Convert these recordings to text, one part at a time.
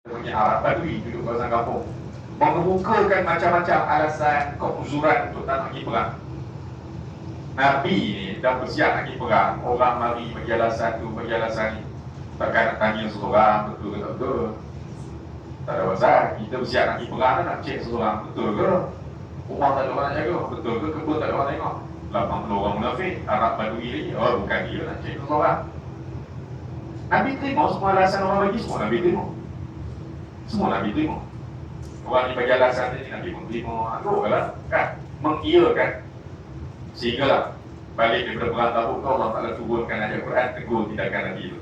punya Arab Badui duduk kawasan kampung, mengemukakan macam-macam alasan keuzuran untuk tak nak pergi perang. Nabi ni dah bersiap nak pergi perang, orang mari bagi alasan tu, bagi alasan ni. Takkan nak tanya seorang betul ke tak betul. Tak ada pasal, kita bersiap nak pergi perang, nak cek seorang betul ke, rumah tak ada orang nak jaga, betul ke, kebun tak ada orang tengok, 80 orang munafik, Arab Badui lagi, oh bukan dia nak cek seorang. Nabi terima semua alasan orang bagi, semua Nabi terima. Semua Nabi terima. Orang ni bagi alasan ni, Nabi pun terima. Aduh lah, kan, mengiyakan. Sehinggalah balik daripada perang Tabuk tu, Allah Ta'ala turunkan ayat Quran tegur tindakan Nabi itu.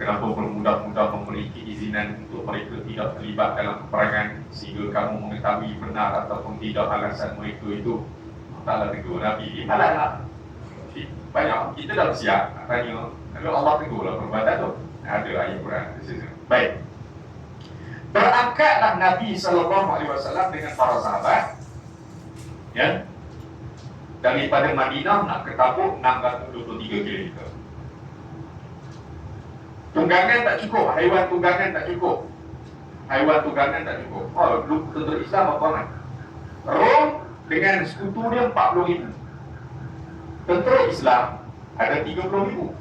Kenapa bermudah-mudah memberi keizinan untuk mereka tidak terlibat dalam peperangan, sehingga kamu mengetahui benar ataupun tidak alasan mereka itu. Allah Ta'ala tegur Nabi, malah banyak kita dah bersiap nak tanya, lalu Allah tegurlah perbuatan tu. Ada ayat Quran di sini. Baik, berangkatlah Nabi SAW dengan para sahabat, ya, daripada Madinah nak ke Tabuk 623 km. Tunggangan tak cukup, haiwan tunggangan tak cukup. Haiwan tunggangan tak cukup. Oh, tentera Islam apa kan? Rom dengan sekutu dia 40,000. Tentera Islam ada 30,000.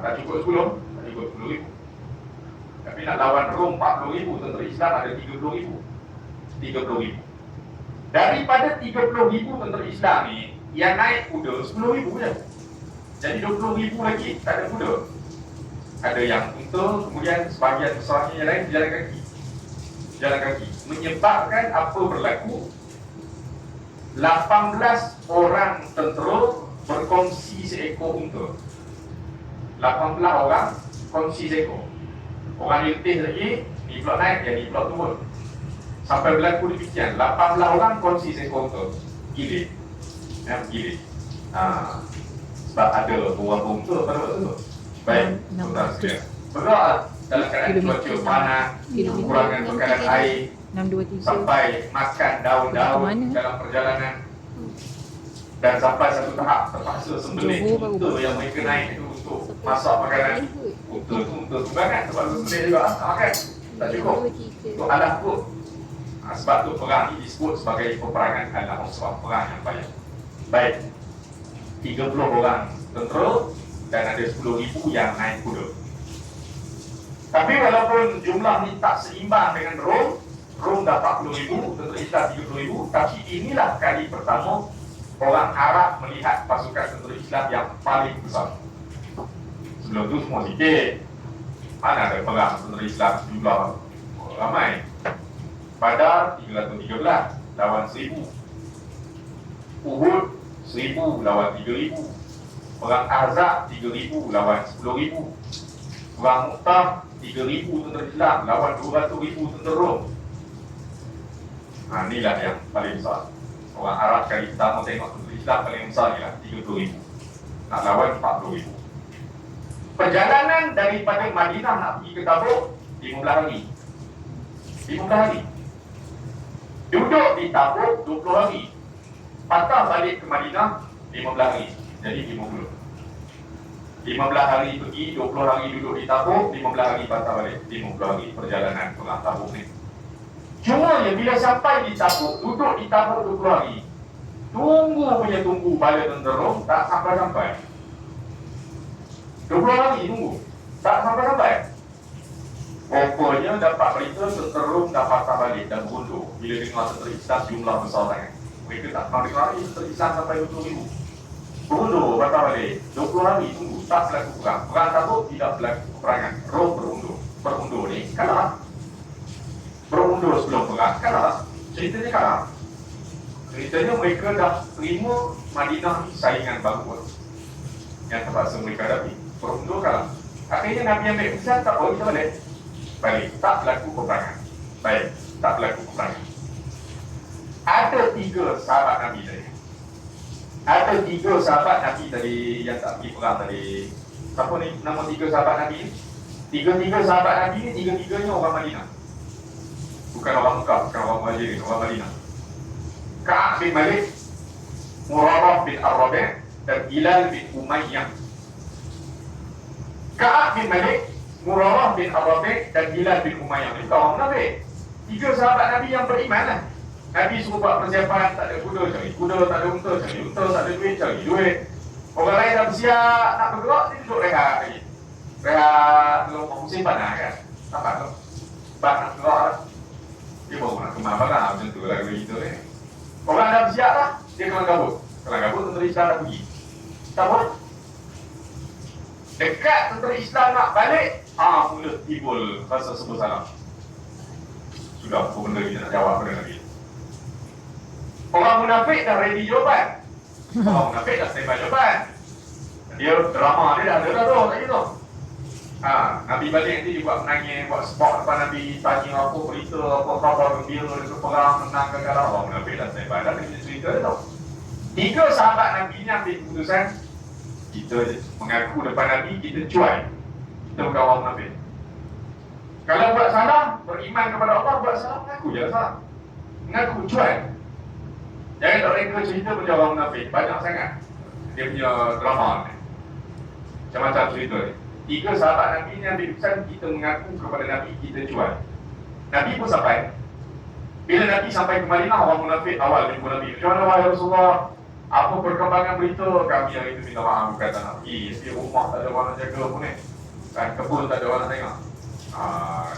Tak cukup 10, tak cukup 10,000. Tapi nak lawan Rom 40,000, tentera Islam ada 30,000. 30,000. Daripada 30,000 tentera Islam ni, yang naik kuda 10,000 je. Jadi 20,000 lagi tak ada kuda. Ada yang unta, kemudian sebahagian besarnya yang lain berjalan kaki. Jalan kaki. Menyebabkan apa berlaku? 18 orang tentera berkongsi seekor unta. 18 orang kongsi seekor. Orang letih lagi, ni pula naik, yang ni pula turun. Sampai berlaku demikian, 18 orang kongsi seekor unta. Gilir. Gilir. Sebab ada orang unta pada waktu tu. Baik, tuan-tuan sekalian. Bergerak dalam keadaan cuaca panas, kekurangan bekalan air, sampai makan daun-daun dalam perjalanan, dan sampai satu tahap terpaksa sembelih unta yang mereka naik itu untuk masak makanan. Unta tu unta tunggangan, sebab tu sembelih juga tak makan, tak cukup untuk alah perut. Sebab tu perang ini disebut sebagai peperangan al-Usrah, perang yang payah. Baik, 30 orang tentera dan ada 10,000 yang naik kuda. Tapi walaupun jumlah ni tak seimbang dengan Rom dah 40,000, tentera Islam 30,000, tapi inilah kali pertama orang Arab melihat pasukan tentera Islam yang paling besar. Sebelum tu semua sikit. Mana ada perang tentera Islam jumlah ramai. Badar 313 lawan 1,000. Uhud 1,000 lawan 3,000. Perang Ahzab 3,000 lawan 10,000. Perang Mu'tah 3,000 tentera Islam lawan 200,000 tentera Rom. Inilah yang paling besar. Orang Arab kali pertama tengok tentera Islam paling besar ni lah, 30,000 nak lawan 40,000. Perjalanan daripada Madinah nak pergi ke Tabuk 15 hari. 15 hari. Duduk di Tabuk 20 hari. Patah balik ke Madinah 15 hari. Jadi 50. 15 hari pergi, 20 hari duduk di Tabuk, 15 hari patah balik. 50 hari perjalanan perang Tabuk ni. Cuma ya, bila sampai di Tabuk, duduk di Tabuk 20 hari, tunggu bala tentera tak sampai-sampai. 20 hari tunggu, tak sampai-sampai. Rupanya dapat berita tentera dah patah balik dan berundur. Bila dengar tentera Islam jumlah besar sangat, mereka tak pernah dengar tentera Islam sampai 20,000. Berundur, patah balik. 20 hari tunggu, tak berlaku perang. Perang Tabuk tidak berlaku peperangan. Rom berundur ni kalah. Berundur sebelum perang kalah. Ceritanya kalah. Ceritanya mereka dah terima Madinah ni saingan baru yang terpaksa mereka hadapi. Berundur kalah. Akhirnya Nabi ambil keputusan, tak boleh kita balik. Tak berlaku peperangan. Baik, tak berlaku peperangan. Ada 3 sahabat Nabi tadi. Ada 3 sahabat Nabi tadi yang tak pergi perang tadi. Siapa ni nama 3 sahabat Nabi ni? 3 sahabat Nabi ni, 3-3-nya orang Madinah. Bukan orang Mekah, bukan orang Muhajirin, orang Madinah. Ka'ab bin Malik, Murarah bin Ar-Rabi' dan Hilal bin Umayyah. Ka'ab bin Malik Murarah bin Ar-Rabi' dan Bilal bin Umayyah. Itu orang munafik. 3 sahabat Nabi yang beriman lah. Nabi suruh buat persiapan, tak ada kuda, cari kuda, tak ada unta, cari unta, tak ada duit, cari duit. Orang lain dah bersiap nak bergerak, dia duduk rehat lagi. Rehat, kalau musim panas kan. Nampak tu? Sebab nak gerak lah. Dia baru nak kemar barang, macam tu lah kalau kita ni. Orang dah bersiap lah, dia kelang kabut. Kelang kabut, tentera Islam dah pergi. Tak apa? Dekat tentera Islam nak balik, mula timbul rasa sebut salah. Sudah, apa benda kita nak jawab pada Nabi. Orang munafik dah ready jawapan. Orang munafik dah standby jawapan. Dia drama dia dah ada dah tu, tak gitu. Nabi balik nanti dia buat menangis, buat spot depan Nabi, tanya apa berita, apa khabar gembira, dia perang, menang ke kalah. Orang munafik dah standby dah, dia cerita dia tu. 3 sahabat Nabi ni ambil keputusan, kita mengaku depan Nabi, kita cuai. Kita bukan orang munafik. Kalau buat salah, beriman kepada Allah, buat salah, mengaku je salah. Mengaku cuai. Jangan tak reka cerita macam orang munafik. Banyak sangat dia punya drama ni. Macam-macam cerita ni. 3 sahabat Nabi ni ambil keputusan, kita mengaku kepada Nabi, kita cuai. Nabi pun sampai. Bila Nabi sampai ke Madinah, orang munafik awal jumpa Nabi. Macam mana wahai Rasulullah? Apa perkembangan berita? Kami yang itu minta maaf, bukan tak nak pergi. Di rumah tak ada orang nak jaga pun ni. Kan kebun tak ada orang nak tengok.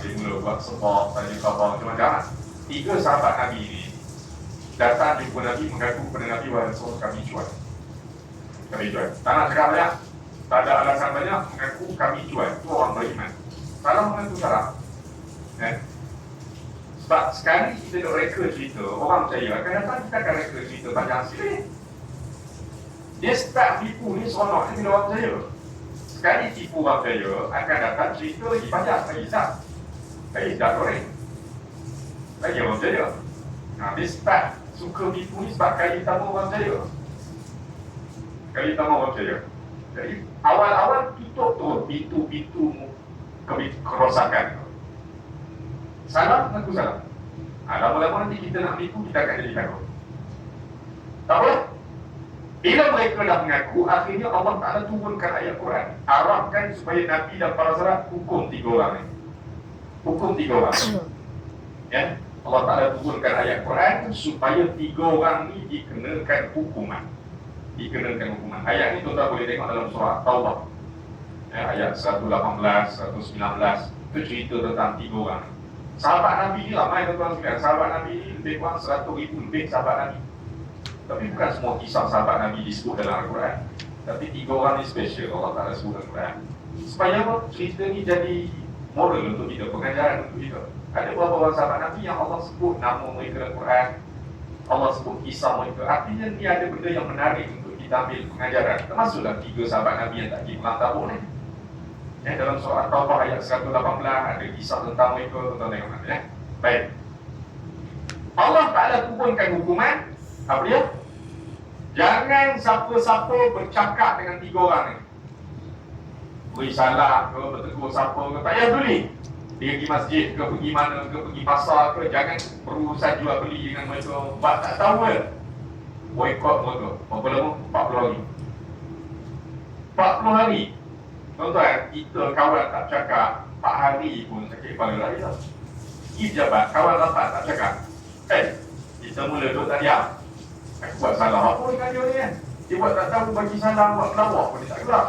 Dia mula buat sebab, tanya khabar macam-macam lah. 3 sahabat Nabi ni datang jumpa Nabi, mengaku kepada Nabi, wahai Rasul, kami cuai. Kami cuai. Tak nak cakap banyak, tak ada alasan banyak, mengaku kami cuai. Itu orang beriman. Salah mengaku salah. Sebab sekali kita nak reka cerita, orang percaya akan datang, kita akan reka cerita panjang sikit. Dia start tipu ni seronok ni bila orang percaya. Sekali tipu orang percaya, akan datang cerita lagi panjang, lagi sah. Lagi dah goreng. Lagi orang percaya. Dia start suka tipu ni sebab kali pertama orang percaya. Kali pertama orang percaya. Jadi awal-awal tutup tu pintu-pintu kerosakan. Salah, mengaku salah. Lama-lama nanti kita nak tipu, kita akan jadi takut. Tak apa? Bila mereka dah mengaku, akhirnya Allah Ta'ala turunkan ayat Quran. Arahkan supaya Nabi dan para sahabat hukum 3 orang ni. Hukum 3 orang. Ya? Allah Ta'ala turunkan ayat Quran supaya 3 orang ni dikenakan hukuman. Dikenakan hukuman. Ayat ni tuan-tuan boleh tengok dalam surah Taubah. Ayat 118, 119. Itu cerita tentang 3 orang. Sahabat Nabi ni ramai tuan-tuan sekalian. Sahabat Nabi ni lebih kurang 100,000 lebih sahabat Nabi. Tapi bukan semua kisah sahabat Nabi disebut dalam Al-Quran. Tapi 3 orang ni special Allah Ta'ala sebut dalam Al-Quran. Supaya apa? Cerita ni jadi moral untuk kita, pengajaran untuk kita. Ada beberapa orang sahabat Nabi yang Allah sebut nama mereka dalam Quran, Allah sebut kisah mereka. Artinya ni ada benda yang menarik untuk kita ambil pengajaran. Termasuklah 3 sahabat Nabi yang tak pergi perang Tabuk ni. Dalam surah Taubah ayat 118 ada kisah tentang mereka, tentang tengok nanti. Baik. Allah Ta'ala turunkan hukuman. Apa dia? Jangan siapa-siapa bercakap dengan 3 orang ni. Beri salah ke, bertegur siapa ke, tak payah peduli. Dia pergi masjid ke, pergi mana ke, pergi pasar ke, jangan berurusan jual beli dengan mereka. Sebab tak tahu ke, boykot mereka. Berapa lama? 40 hari. 40 hari. Tuan-tuan, kita kawan tak cakap 4 hari pun sakit kepala lagi tau. Pergi pejabat, kawan rapat tak cakap. Kita mula duduk tak diam. Aku buat salah apa dengan dia ni kan? Dia buat tak tahu bagi salah, buat pelawak pun dia tak gerak.